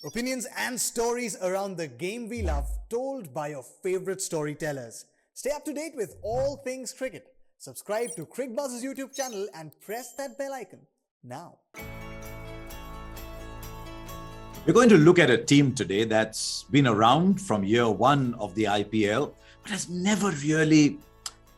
Opinions and stories around the game we love, told by your favorite storytellers. Stay up to date with all things cricket. Subscribe to Cricbuzz's YouTube channel and press that bell icon now. We're going to look at a team today that's been around from year one of the IPL, but has never really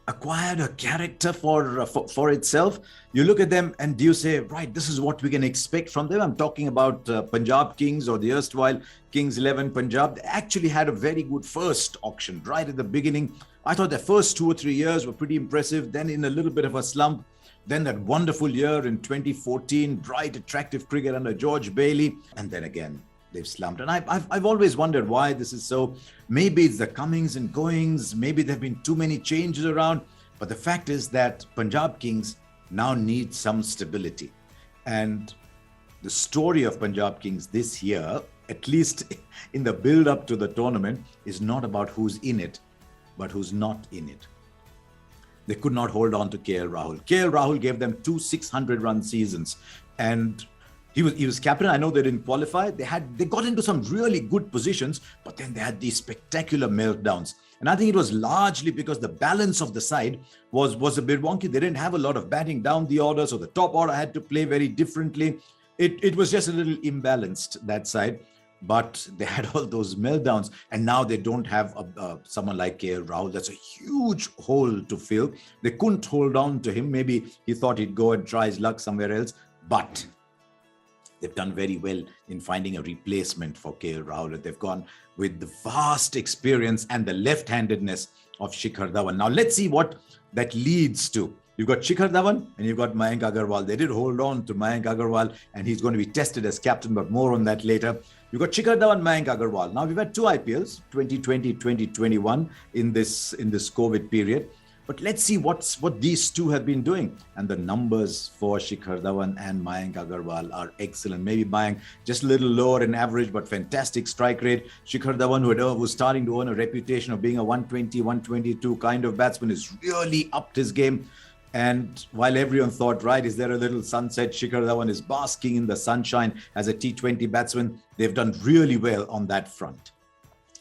acquired a character for itself. You look at them and you say, right, this is what we can expect from them. I'm talking about Punjab Kings, or the erstwhile Kings 11 Punjab. They actually had a very good first auction right at the beginning. I thought the first 2 or 3 years were pretty impressive. Then in a little bit of a slump. Then that wonderful year in 2014, bright, attractive cricket under George Bailey. And then again, they've slumped. And I've always wondered why this is so. Maybe it's the comings and goings. Maybe there have been too many changes around. But the fact is that Punjab Kings now need some stability. And the story of Punjab Kings this year, at least in the build-up to the tournament, is not about who's in it, but who's not in it. They could not hold on to KL Rahul. KL Rahul gave them 2 600-run seasons, and he was captain. I know they didn't qualify. They got into some really good positions, but then they had these spectacular meltdowns. And I think it was largely because the balance of the side was a bit wonky. They didn't have a lot of batting down the order, so the top order had to play very differently. It was just a little imbalanced, that side. But they had all those meltdowns, and now they don't have someone like KL Rahul. That's a huge hole to fill. They couldn't hold on to him. Maybe he thought he'd go and try his luck somewhere else, but they've done very well in finding a replacement for KL Rahul. They've gone with the vast experience and the left-handedness of Shikhar Dhawan. Now let's see what that leads to. You've got Shikhar Dhawan and you've got Mayank Agarwal. They did hold on to Mayank Agarwal, and he's going to be tested as captain, but more on that later. You've got Shikhar Dhawan, Mayank Agarwal. Now we've had 2 IPLs, 2020, 2021 in this COVID period. But let's see what these two have been doing. And the numbers for Shikhar Dhawan and Mayank Agarwal are excellent. Maybe Mayank just a little lower in average, but fantastic strike rate. Shikhar Dhawan, who was starting to earn a reputation of being a 120, 122 kind of batsman, has really upped his game. And while everyone thought, right, is there a little sunset? Shikhar Dhawan is basking in the sunshine as a T20 batsman. They've done really well on that front.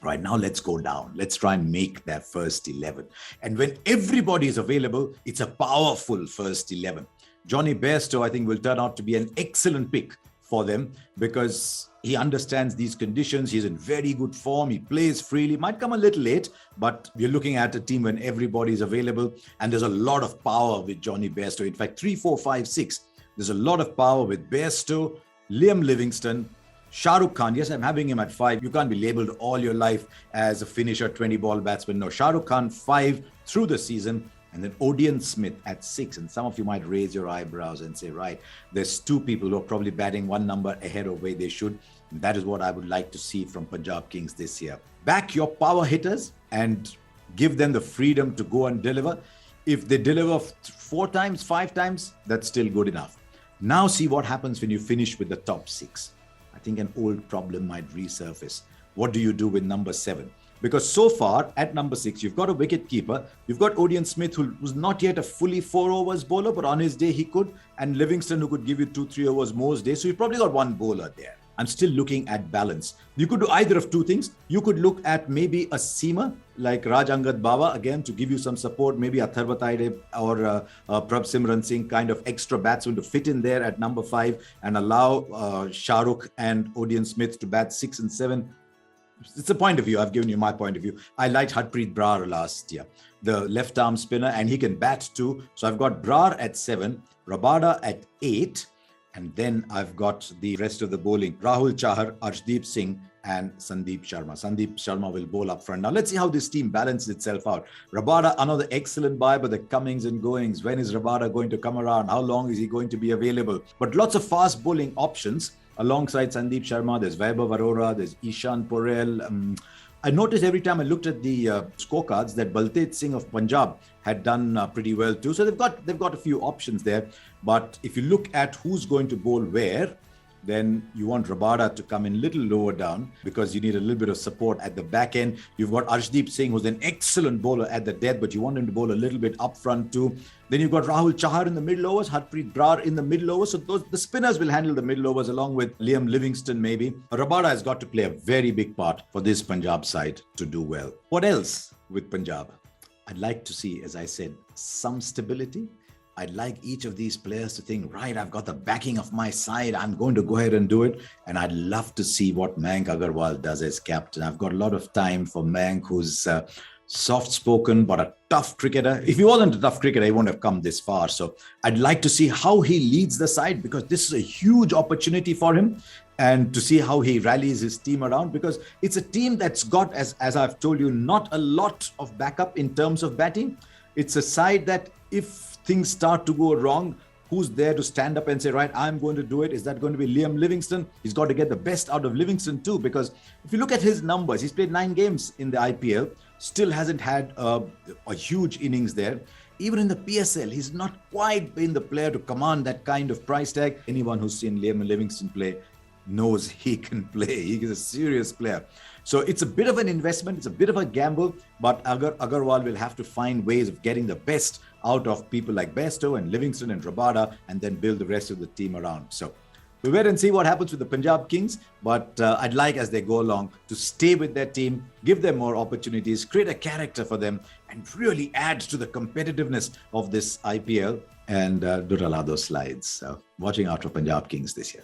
Right, now let's go down. Let's try and make their first 11. And when everybody is available, it's a powerful first 11. Johnny Bairstow, I think, will turn out to be an excellent pick for them because he understands these conditions. He's in very good form. He plays freely. Might come a little late, but we're looking at a team when everybody is available. And there's a lot of power with Johnny Bairstow. In fact, 3, 4, 5, 6. There's a lot of power with Bairstow, Liam Livingstone, Shah Rukh Khan. Yes, I'm having him at 5. You can't be labeled all your life as a finisher, 20-ball batsman. No, Shah Rukh Khan 5 through the season, and then Odean Smith at 6. And some of you might raise your eyebrows and say, right, there's 2 people who are probably batting 1 number ahead of where they should. And that is what I would like to see from Punjab Kings this year. Back your power hitters and give them the freedom to go and deliver. If they deliver 4 times, 5 times, that's still good enough. Now see what happens when you finish with the top 6. I think an old problem might resurface. What do you do with number 7? Because so far at number 6, you've got a wicket keeper. You've got Odean Smith, who was not yet a fully 4 overs bowler, but on his day he could. And Livingstone, who could give you 2, 3 overs most days. So you've probably got 1 bowler there. I'm still looking at balance. You could do either of 2 things. You could look at maybe a seamer like Raj Angad Bawa, again, to give you some support. Maybe a Tharvataide or Prabh Simran Singh kind of extra batsman to fit in there at number 5 and allow Shah Rukh and Odean Smith to bat 6 and 7. It's a point of view. I've given you my point of view. I liked Harpreet Brar last year, the left arm spinner, and he can bat too. So I've got Brar at 7, Rabada at 8. And then I've got the rest of the bowling. Rahul Chahar, Arshdeep Singh, and Sandeep Sharma. Sandeep Sharma will bowl up front. Now let's see how this team balances itself out. Rabada, another excellent buy, but the comings and goings. When is Rabada going to come around? How long is he going to be available? But lots of fast bowling options alongside Sandeep Sharma. There's Vaibhav Arora, there's Ishan Porel. I noticed every time I looked at the scorecards that Baltej Singh of Punjab had done pretty well too. So they've got a few options there. But if you look at who's going to bowl where, Then you want Rabada to come in a little lower down because you need a little bit of support at the back end. You've got Arshdeep Singh, who's an excellent bowler at the death, but you want him to bowl a little bit up front too. Then you've got Rahul Chahar in the middle overs, Harpreet Brar in the middle overs. So the spinners will handle the middle overs along with Liam Livingston maybe. Rabada has got to play a very big part for this Punjab side to do well. What else with Punjab? I'd like to see, as I said, some stability. I'd like each of these players to think, right, I've got the backing of my side. I'm going to go ahead and do it. And I'd love to see what Mayank Agarwal does as captain. I've got a lot of time for Mayank, who's soft-spoken, but a tough cricketer. If he wasn't a tough cricketer, he wouldn't have come this far. So I'd like to see how he leads the side, because this is a huge opportunity for him, and to see how he rallies his team around, because it's a team that's got, as I've told you, not a lot of backup in terms of batting. It's a side that if things start to go wrong, who's there to stand up and say, right, I'm going to do it? Is that going to be Liam Livingston? He's got to get the best out of Livingston too, because if you look at his numbers, he's played 9 games in the IPL, still hasn't had a huge innings there. Even in the PSL, he's not quite been the player to command that kind of price tag. Anyone who's seen Liam Livingston play knows he can play. He is a serious player. So it's a bit of an investment. It's a bit of a gamble, but Agarwal will have to find ways of getting the best out of people like Bairstow and Livingston and Rabada, and then build the rest of the team around. So we'll wait and see what happens with the Punjab Kings, but I'd like, as they go along, to stay with their team, give them more opportunities, create a character for them, and really add to the competitiveness of this IPL, and don't allow those slides. So watching out for Punjab Kings this year.